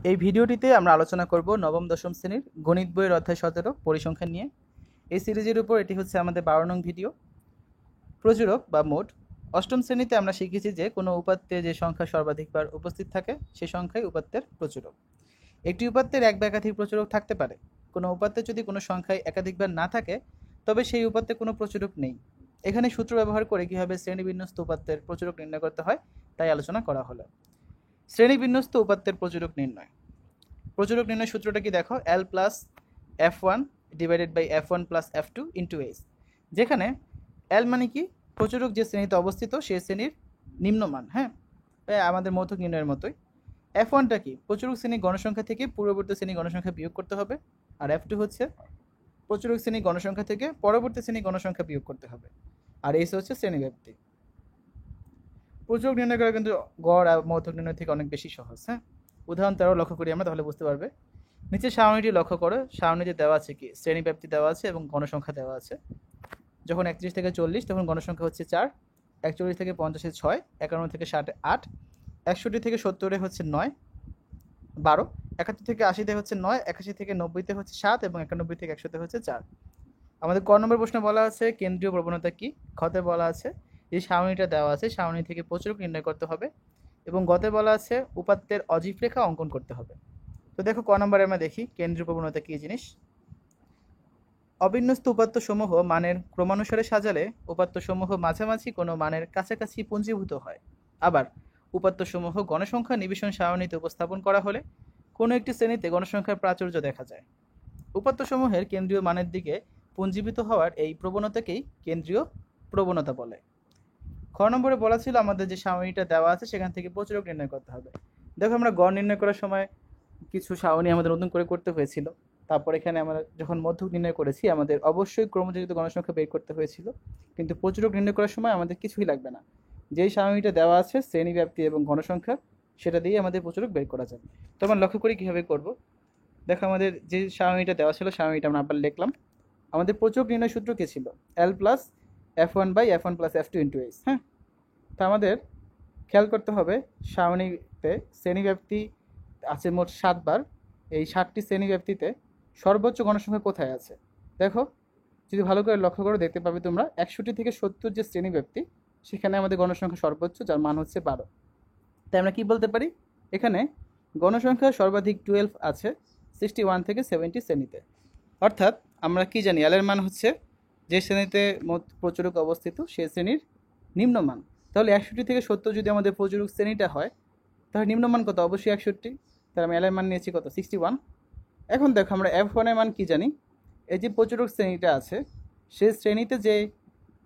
এই ভিডিওটিতে আমরা আলোচনা করব নবম দশম শ্রেণীর গণিত বইয়ের অধ্যায় 17 পরিসংখ্যান নিয়ে। এই সিরিজের উপর এটি হচ্ছে আমাদের 12 নং ভিডিও। প্রচুরক বা মোড। অষ্টম শ্রেণীতে আমরা শিখেছি যে কোনো উপাত্তে যে সংখ্যা সর্বাধিকবার উপস্থিত থাকে সেই সংখ্যাই উপাত্তের প্রচুরক। একটি উপাত্তের এক বা একাধিক প্রচুরক থাকতে পারে। কোনো উপাত্তে যদি কোনো সংখ্যায় একাধিকবার না থাকে তবে সেই উপাত্তে কোনো প্রচুরক নেই। এখানে সূত্র ব্যবহার করে কীভাবে শ্রেণীবিন্যস্ত উপাত্তের প্রচুরক নির্ণয় করতে হয় তাই আলোচনা করা হলো। শ্রেণীবিন্যস্ত উপাত্তের প্রচুরক নির্ণয়। প্রচুরক নির্ণয় সূত্রটা কি দেখো, L plus F1 divided by F1 plus F2 into H, যেখানে L মানে কি প্রচুরক যে শ্রেণীতে অবস্থিত সেই শ্রেণীর নিম্নমান। হ্যাঁ, আমাদের মৌলিক নির্ণয়ের মতোই। F1টা কি প্রচুরক শ্রেণীর গণসংখ্যা থেকে পূর্ববর্তী শ্রেণীর গণসংখ্যা বিয়োগ করতে হবে, আর F2 হচ্ছে প্রচুরক শ্রেণীর গণসংখ্যা থেকে পরবর্তী শ্রেণীর গণসংখ্যা বিয়োগ করতে হবে, আর এইচ হচ্ছে শ্রেণীব্যাপ্তি। প্রচুরক নির্ণয় করা কিন্তু গড় আর মৌলিক নির্ণয় থেকে অনেক বেশি সহজ। হ্যাঁ, উদাহরণ 13 লক্ষ্য করি আমরা, তাহলে বুঝতে পারবে। নিচে সারণীটি লক্ষ্য করো, সারণীতে দেওয়া আছে কি শ্রেণীব্যাপ্তি দেওয়া আছে এবং গণসংখ্যা দেওয়া আছে। যখন 31 থেকে 40 তখন গণসংখ্যা হচ্ছে 4, 41 থেকে 50 6, 51 থেকে 60 8, 61 থেকে 70 হচ্ছে 9 12, 71 থেকে 80 হচ্ছে 9, 81 থেকে 90 হচ্ছে 7 এবং 91 থেকে 100 হচ্ছে 4। আমাদের ক নম্বর প্রশ্নে বলা আছে কেন্দ্রীয় প্রবণতা কি। খতে বলা আছে যে সারণীটা দেওয়া আছে সারণী থেকে প্রচুরক নির্ণয় করতে হবে, এবং গতে বলা আছে উপাত্তের অজীব রেখা অঙ্কন করতে হবে। তো দেখো ক নম্বরে আমরা দেখি কেন্দ্রীয় প্রবণতা কি জিনিস। অবিন্যস্ত উপাত্ত সমূহ মানের ক্রমানুসারে সাজালে উপাত্ত সমূহ মাঝামাঝি কোনো মানের কাছাকাছি পুঞ্জীভূত হয়। আবার উপাত্ত সমূহ গণসংখ্যা নিবেশন সারণীতে উপস্থাপন করা হলে কোনো একটি শ্রেণীতে গণসংখ্যার প্রাচুর্য দেখা যায়। উপাত্ত সমূহের কেন্দ্রীয় মানের দিকে পুঞ্জীভূত হওয়ার এই প্রবণতাকেই কেন্দ্রীয় প্রবণতা বলে। খ নম্বরে বলা ছিল আমাদের যে সারণীটা দেওয়া আছে সেখান থেকে প্রচুরক নির্ণয় করতে হবে। দেখো আমরা গড় নির্ণয় করার সময় কিছু সারণী আমাদের নতুন করে করতে হয়েছিল। তারপর এখানে আমরা যখন মধ্যক নির্ণয় করেছি আমাদের অবশ্যই ক্রমযোজিত গণসংখ্যা বের করতে হয়েছিল, কিন্তু প্রচুরক নির্ণয় করার সময় আমাদের কিছুই লাগবে না। যেই সারণীটা দেওয়া আছে শ্রেণীব্যাপ্তি এবং গণসংখ্যা সেটা দিয়ে আমাদের প্রচুরক বের করা যাবে। তো আমরা লক্ষ্য করি কীভাবে করব। দেখো আমাদের যে সারণীটা দেওয়া ছিল সারণীটা আমরা আবার লিখলাম। আমাদের প্রচুরক নির্ণয় সূত্র কী ছিল, L plus F1 by F1 plus F2 into H. হ্যাঁ, তা আমাদের খেয়াল করতে হবে সারণীতে শ্রেণীব্যাপ্তি আছে মোট 7 বার। এই 7টি শ্রেণীব্যাপ্তিতে সর্বোচ্চ গণসংখ্যা কোথায় আছে দেখো, যদি ভালো করে লক্ষ্য করো দেখতে পাবে তোমরা 61 থেকে 70 যে শ্রেণীব্যাপ্তি সেখানে আমাদের গণসংখ্যা সর্বোচ্চ, যার মান হচ্ছে 12। তাই আমরা কি বলতে পারি, এখানে গণসংখ্যা সর্বাধিক 12 আছে 61 থেকে 70 শ্রেণীতে। অর্থাৎ আমরা কি জানি এল এর মান হচ্ছে যে শ্রেণীতে মোট প্রচুরক অবস্থিত সেই শ্রেণীর নিম্নমান। তাহলে 61 থেকে 70 যদি আমাদের প্রচুরক শ্রেণীটা হয় তাহলে নিম্নমান কত, অবশ্যই 61। তাহলে আমি এল এর মান নিয়েছি কত, 61। এখন দেখো আমরা F1 এর মান কি জানি, এই যে প্রচুরক শ্রেণীটা আছে সেই শ্রেণীতে যে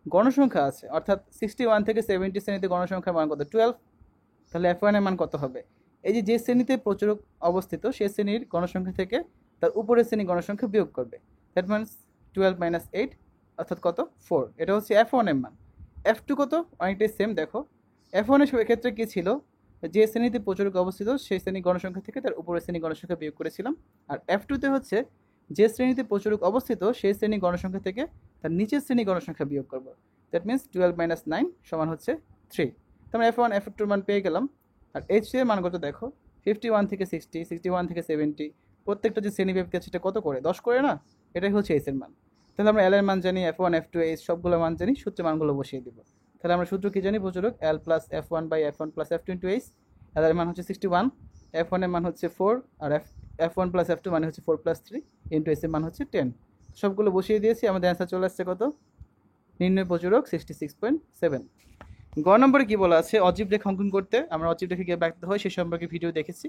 গণসংখ্যা আছে অর্থাৎ 61 থেকে 70 শ্রেণীতে গণসংখ্যার মান কত, 12। তাহলে F1 এর মান কত হবে, এই যে শ্রেণীতে প্রচুরক অবস্থিত সেই শ্রেণীর গণসংখ্যা থেকে তার উপরের শ্রেণীর গণসংখ্যা বিয়োগ করবে। দ্যাট মিনস 12 মাইনাস 8 অর্থাৎ কত, 4। এটা হচ্ছে F1 এর মান। F2 কত, অনেকটাই সেম। দেখো F1 এর ক্ষেত্রে কী ছিল, যে শ্রেণীতে প্রচুরক অবস্থিত সেই শ্রেণীর গণসংখ্যা থেকে তার উপরের শ্রেণীর গণসংখ্যা বিয়োগ করেছিলাম। আর F2তে হচ্ছে যে শ্রেণীতে প্রচুরক অবস্থিত সেই শ্রেণীর গণসংখ্যা থেকে তার নিচের শ্রেণীর গণসংখ্যা বিয়োগ করবো। দ্যাট মিনস 12 মাইনাস 9 সমান হচ্ছে 3। তো আমরা F1 F2 মান পেয়ে গেলাম। আর এইচ এর মান কত দেখো, 51 থেকে 60, 61 থেকে 70, প্রত্যেকটা যে শ্রেণীব্যাপ্তি আছে সেটা কত করে, 10 করে না, এটাই হচ্ছে এইচ এর মান। তাহলে আমরা এল এর মান জানি, F1 F2 এইচ সবগুলো মান জানি, সূত্রে মানগুলো বসিয়ে দিব। তাহলে আমরা সূত্র কি জানি, প্রচুরক L plus F1 by F1 plus F2 into H. L এর মান হচ্ছে 61, F1 এর মান হচ্ছে 4, আর F1 প্লাস F2 মানে হচ্ছে 4 প্লাস 3 ইন্টু এইচ এর মান হচ্ছে 10। সবগুলো বসিয়ে দিয়েছি, আমাদের অ্যান্সার চলে আসছে কত, নির্ণয় প্রচুরক 66.7। গ নম্বরে কি বলা আছে, অজীব রেখা অঙ্কন করতে। আমরা অজীব রেখা কীভাবে ব্যক্ত হয় সে সম্পর্কে ভিডিও দেখেছি,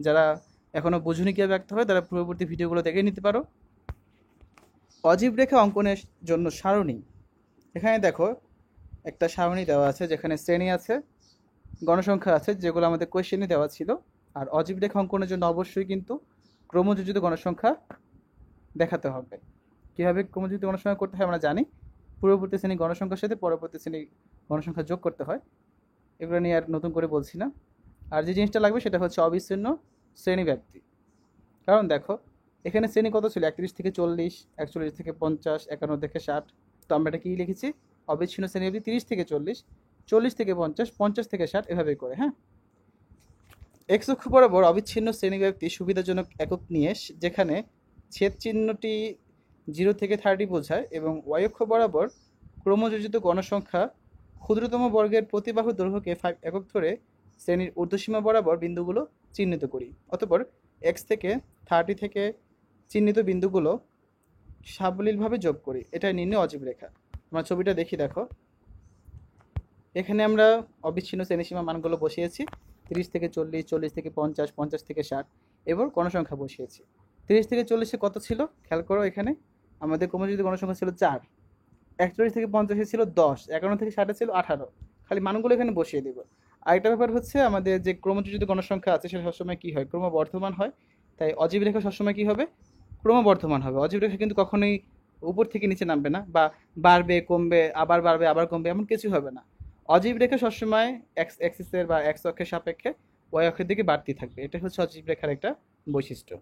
যারা এখনও বুঝুনি কীভাবে ব্যক্ত হয় তারা পূর্ববর্তী ভিডিওগুলো দেখে নিতে পারো। অজীব রেখা অঙ্কনের জন্য সারণী, এখানে দেখো একটা সারণী দেওয়া আছে যেখানে শ্রেণী আছে, গণসংখ্যা আছে, যেগুলো আমাদের কোয়েশ্চেনে দেওয়া ছিল। আর অজীব রেখা অঙ্কনের জন্য অবশ্যই কিন্তু ক্রমযোজিত গণসংখ্যা দেখাতে হবে। কীভাবে ক্রমযোজিত গণসংখ্যা করতে হয় আমরা জানি, পূর্ববর্তী শ্রেণীর গণসংখ্যার সাথে পরবর্তী শ্রেণীর গণসংখ্যা যোগ করতে হয়। এগুলো নিয়ে আর নতুন করে বলছি না। আর যে জিনিসটা লাগবে সেটা হচ্ছে অবিচ্ছিন্ন শ্রেণীব্যাপ্তি। কারণ দেখো এখানে শ্রেণী কত ছিল, 31 থেকে 40, 41 থেকে 50, 51 থেকে 60। তো আমরা এটা কী লিখেছি, অবিচ্ছিন্ন শ্রেণীব্যাপ্তি 30 থেকে 40, 40 থেকে 50, 50 থেকে 60 এভাবে করে। হ্যাঁ, এক্স অক্ষ বরাবর অবিচ্ছিন্ন শ্রেণীব্যাপ্তি সুবিধাজনক একক নিয়ে যেখানে ছেদ চিহ্নটি 0 থেকে 30 বোঝায় এবং ওয়াই অক্ষ বরাবর ক্রমযোজিত গণসংখ্যা ক্ষুদ্রতম বর্গের প্রতি বাহুর দৈর্ঘ্যকে 5 একক ধরে শ্রেণীর ঊর্ধ্বসীমা বরাবর বিন্দুগুলো চিহ্নিত করি। অতঃপর এক্স থেকে 30 থেকে চিহ্নিত বিন্দুগুলো সাবলীলভাবে যোগ করি। এটা নির্ণয় অজীব রেখা। আমরা ছবিটা দেখি, দেখো এখানে আমরা অবিচ্ছিন্ন শ্রেণীসীমা মানগুলো বসিয়েছি 30 থেকে 40, 40 থেকে 50, 50 থেকে 60, এবার গণসংখ্যা বসিয়েছি। 30 থেকে 40-এ কত ছিল খেয়াল করো, এখানে আমাদের ক্রমযোজিত গণসংখ্যা ছিল 4, 41 থেকে 50-এ ছিল 10, 51 থেকে 60-এ ছিল 18, খালি মানগুলো এখানে বসিয়ে দিব। আরেকটা ব্যাপার হচ্ছে আমাদের যে ক্রমযোজিত গণসংখ্যা আছে সেটা সবসময় কী হয়, ক্রমবর্ধমান হয়, তাই অজীব রেখা সবসময় কী হবে, ক্রমবর্ধমান হবে। অজীব রেখা কিন্তু কখনোই উপর থেকে নিচে নামবে না, বা বাড়বে কমবে আবার বাড়বে আবার কমবে এমন কিছু হবে না। অজীব রেখা সবসময় এক্স অ্যাক্সিসের বা এক্স অক্ষের সাপেক্ষে ওয়াই অক্ষের দিকে বাড়তি থাকবে। এটা হচ্ছে অজীব রেখার একটা বৈশিষ্ট্য।